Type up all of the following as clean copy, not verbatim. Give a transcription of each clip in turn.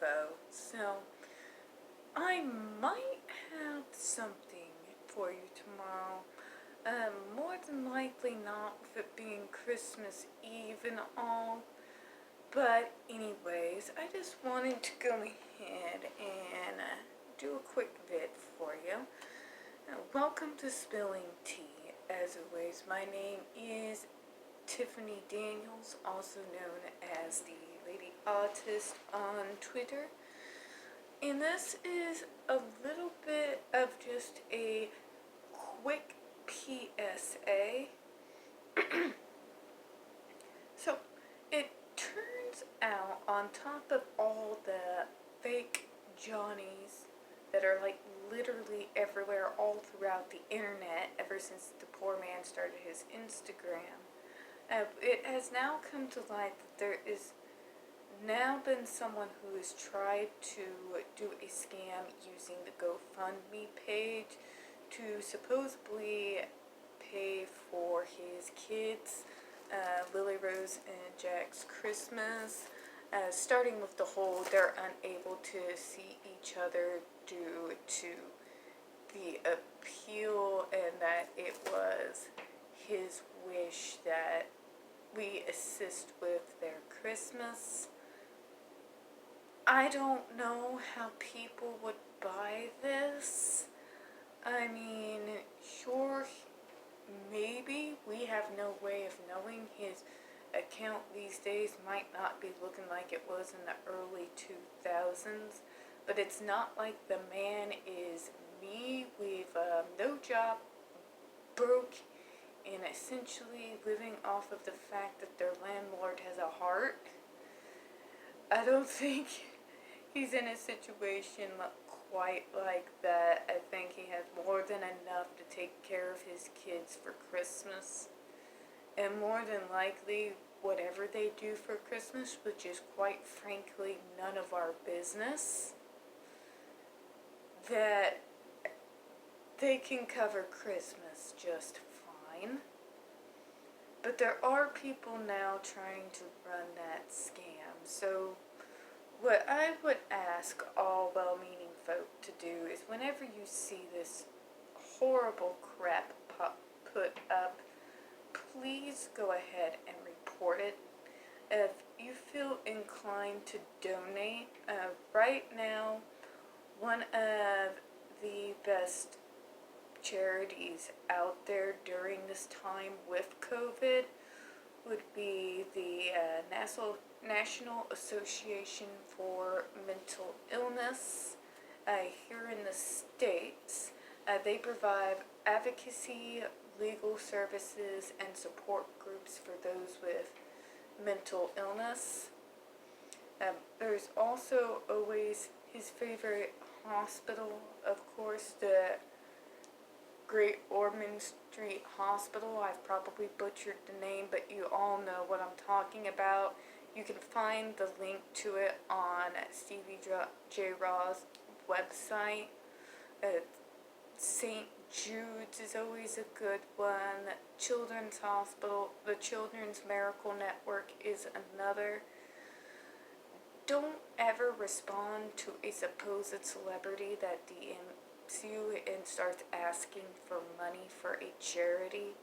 info. So, I might have something for you tomorrow. More than likely not, with it being Christmas Eve and all. But anyways, I just wanted to go ahead and do a quick vid for you. Welcome to Spilling Tea. As always, my name is Tiffany Daniels, also known as the Lady Autist on Twitter. And this is a little bit of just a quick PSA. So, it turns out, on top of all the fake Johnnies that are like literally everywhere all throughout the internet ever since the poor man started his Instagram, it has now come to light that there is now been someone who has tried to do a scam using the GoFundMe page to supposedly pay for his kids, Lily Rose and Jack's Christmas, starting with the whole they're unable to see each other due to the appeal, and that it was his wish that we assist with their Christmas. I don't know how people would buy this. I mean, sure, maybe we have no way of knowing. His account these days might not be looking like it was in the early 2000s, but it's not like the man is me with no job, broke, and essentially living off of the fact that their landlord has a heart. I don't think he's in a situation quite like that. I think he has more than enough to take care of his kids for Christmas. And more than likely, whatever they do for Christmas, which is quite frankly none of our business, that they can cover Christmas just fine. But there are people now trying to run that scam. So what I would ask all well-meaning folk to do is, whenever you see this horrible crap put up, please go ahead and report it. If you feel inclined to donate, right now, one of the best charities out there during this time with COVID would be the National Association for Mental Illness here in the States. They provide advocacy, legal services, and support groups for those with mental illness. There's also always his favorite hospital, of course, the Great Ormond Street Hospital. I've probably butchered the name, but you all know what I'm talking about. You can find the link to it on Stevie J. Raw's website. St. Jude's is always a good one. Children's Hospital, the Children's Miracle Network is another. Don't ever respond to a supposed celebrity that DMs you and starts asking for money for a charity.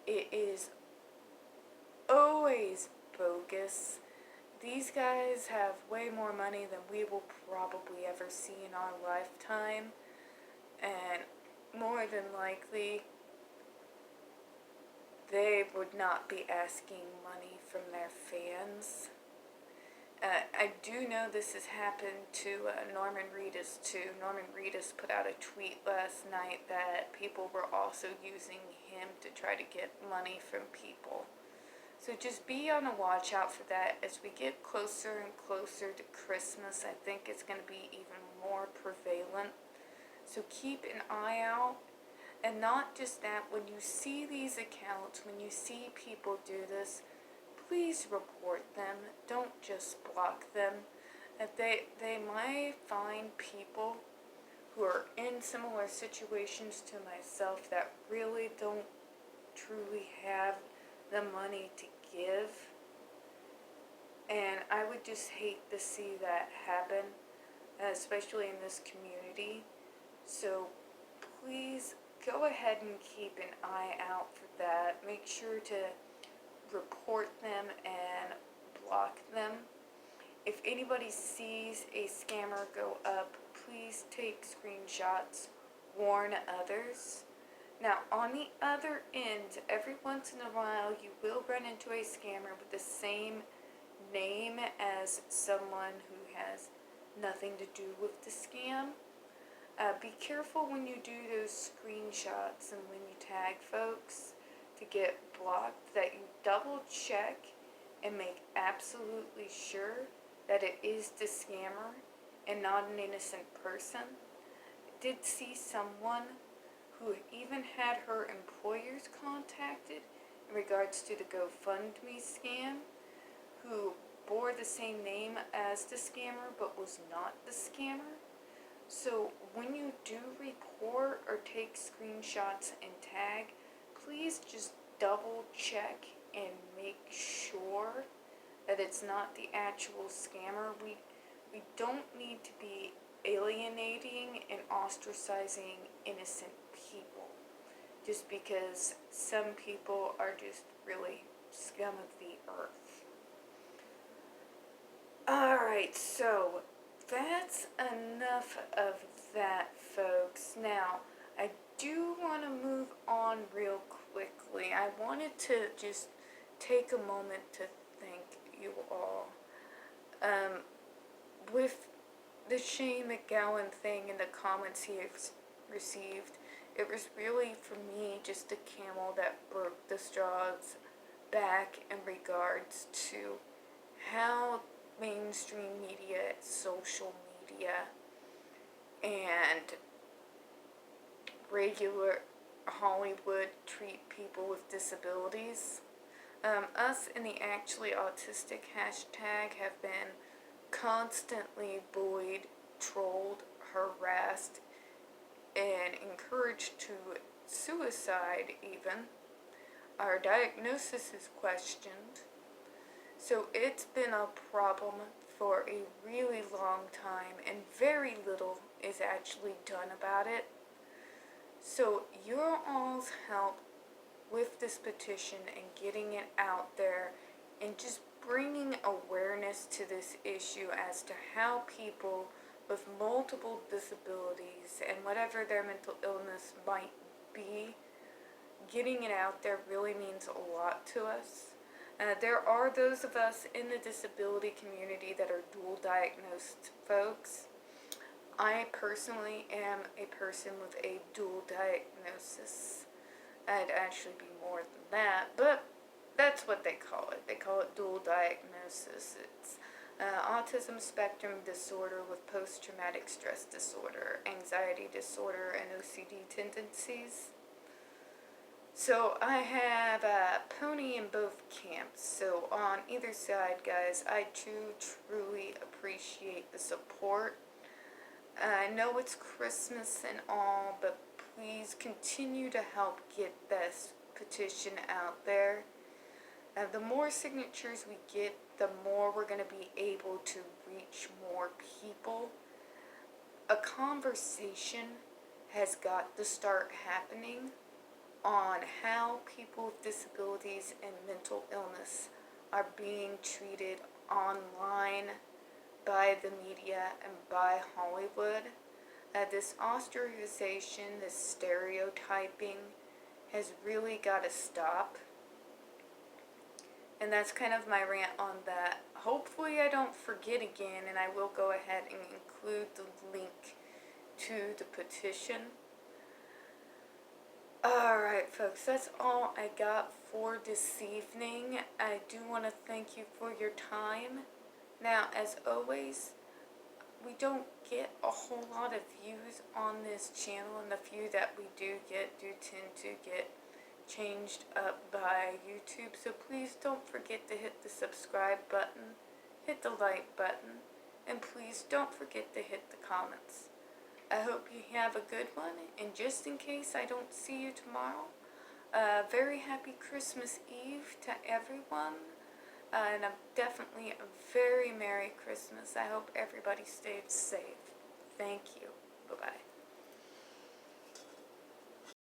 It is always bogus. These guys have way more money than we will probably ever see in our lifetime, and more than likely they would not be asking money from their fans. I do know this has happened to Norman Reedus too. Norman Reedus put out a tweet last night that people were also using him to try to get money from people. So just be on a watch out for that. As we get closer and closer to Christmas, I think it's going to be even more prevalent. So keep an eye out. And not just that, when you see these accounts, when you see people do this, please report them. Don't just block them. They might find people who are in similar situations to myself that really don't truly have the money to give. And I would would just hate to see that happen, especially in this community. So please go ahead and keep an eye out for that. Make sure to report them and block them. If anybody sees a scammer go up, please take screenshots, warn others. Now, on the other end, every once in a while, you will run into a scammer with the same name as someone who has nothing to do with the scam. Be careful when you do those screenshots and when you tag folks to get blocked, that you double check and make absolutely sure that it is the scammer and not an innocent person. I did see someone who even had her employers contacted in regards to the GoFundMe scam, who bore the same name as the scammer but was not the scammer. So when you do report or take screenshots and tag, please just double check and make sure that it's not the actual scammer. We don't need to be alienating and ostracizing innocent people just because some people are just really scum of the earth. Alright, so that's enough of that, folks. Now, I do want to move on real quickly. I wanted to just take a moment to thank you all. With the Shane McGowan thing in the comments he received, it was really, for me, just a camel that broke the straw's back in regards to how mainstream media, social media, and regular Hollywood treat people with disabilities. Us in the Actually Autistic hashtag have been constantly bullied, trolled, harassed, and encouraged to suicide even. Our diagnosis is questioned. So it's been a problem for a really long time, and very little is actually done about it. So your all's help with this petition and getting it out there and just bringing awareness to this issue as to how people with multiple disabilities and whatever their mental illness might be, getting it out there really means a lot to us. There are those of us in the disability community that are dual diagnosed folks. I personally am a person with a dual diagnosis. I'd actually be more than that, but that's what they call it. They call it dual diagnosis. It's autism spectrum disorder with post-traumatic stress disorder, anxiety disorder, and OCD tendencies. So I have a pony in both camps. So on either side, guys, I truly appreciate the support. I know it's Christmas and all, but please continue to help get this petition out there. The more signatures we get, the more we're going to be able to reach more people. A conversation has got to start happening on how people with disabilities and mental illness are being treated online by the media and by Hollywood. This ostracization, this stereotyping has really got to stop. And that's kind of my rant on that. Hopefully I don't forget again, and I will go ahead and include the link to the petition. Alright folks, that's all I got for this evening. I do want to thank you for your time. Now, as always, we don't get a whole lot of views on this channel, and the few that we do get do tend to get changed up by YouTube. So please don't forget to hit the subscribe button, hit the like button, and please don't forget to hit the comments. I hope you have a good one, and just in case I don't see you tomorrow, very happy Christmas Eve to everyone. and definitely a very Merry Christmas. I hope everybody stays safe. Thank you. Bye-bye.